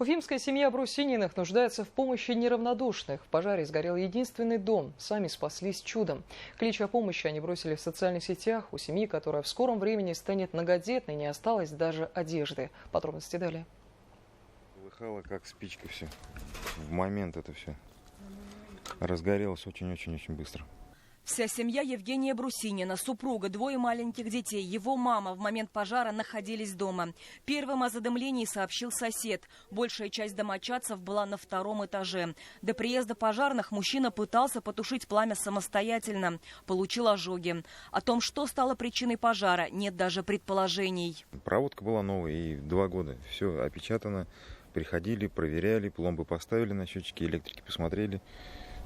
Уфимская семья Брусининых нуждается в помощи неравнодушных. В пожаре сгорел единственный дом. Сами спаслись чудом. Клич о помощи они бросили в социальных сетях. У семьи, которая в скором времени станет многодетной, не осталось даже одежды. Подробности далее. Полыхало как спичка все. В момент это все разгорелось очень-очень-очень быстро. Вся семья Евгения Брусинина, супруга, двое маленьких детей, его мама в момент пожара находились дома. Первым о задымлении сообщил сосед. Большая часть домочадцев была на втором этаже. До приезда пожарных мужчина пытался потушить пламя самостоятельно. Получил ожоги. О том, что стало причиной пожара, нет даже предположений. Проводка была новая, и 2 года. Все опечатано. Приходили, проверяли, пломбы поставили на счетчики, электрики посмотрели.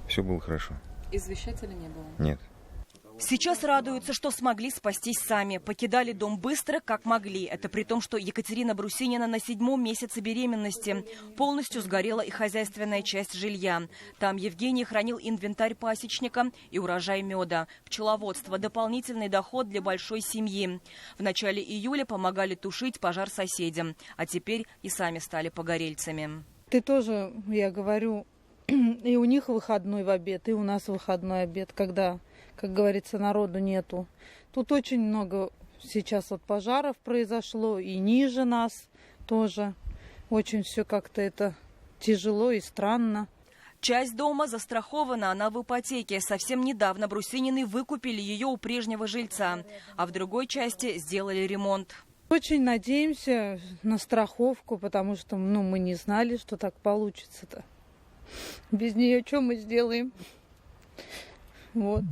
Все было хорошо. Извещателя не было? Нет. Сейчас радуются, что смогли спастись сами. Покидали дом быстро, как могли. Это при том, что Екатерина Брусинина на 7-м месяце беременности. Полностью сгорела и хозяйственная часть жилья. Там Евгений хранил инвентарь пасечника и урожай меда. Пчеловодство – дополнительный доход для большой семьи. В начале июля помогали тушить пожар соседям. А теперь и сами стали погорельцами. Ты тоже, я говорю, и у них выходной в обед, и у нас выходной обед, когда, как говорится, народу нету. Тут очень много сейчас вот пожаров произошло, и ниже нас тоже. Очень все как-то это тяжело и странно. Часть дома застрахована, она в ипотеке. Совсем недавно Брусинины выкупили ее у прежнего жильца, а в другой части сделали ремонт. Очень надеемся на страховку, потому что мы не знали, что так получится-то. Без нее что мы сделаем? Вот.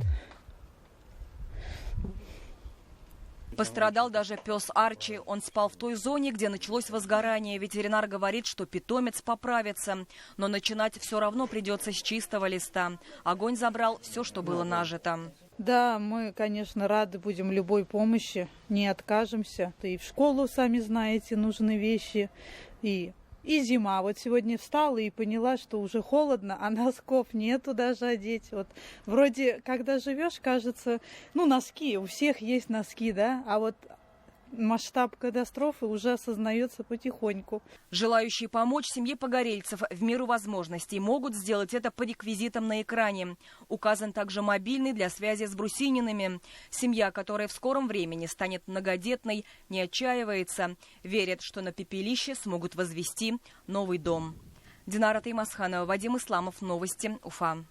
Пострадал даже пес Арчи. Он спал в той зоне, где началось возгорание. Ветеринар говорит, что питомец поправится. Но начинать все равно придется с чистого листа. Огонь забрал все, что было нажито. Да, мы, конечно, рады будем любой помощи, не откажемся. И в школу, сами знаете, нужны вещи. И зима. Вот сегодня встала и поняла, что уже холодно, а носков нету даже одеть. Вот вроде, когда живешь, кажется, носки, у всех есть носки, да, а вот масштаб катастрофы уже осознается потихоньку. Желающие помочь семье погорельцев в меру возможностей могут сделать это по реквизитам на экране. Указан также мобильный для связи с Брусининами. Семья, которая в скором времени станет многодетной, не отчаивается. Верит, что на пепелище смогут возвести новый дом. Динара Таймасханова, Вадим Исламов. Новости. Уфа.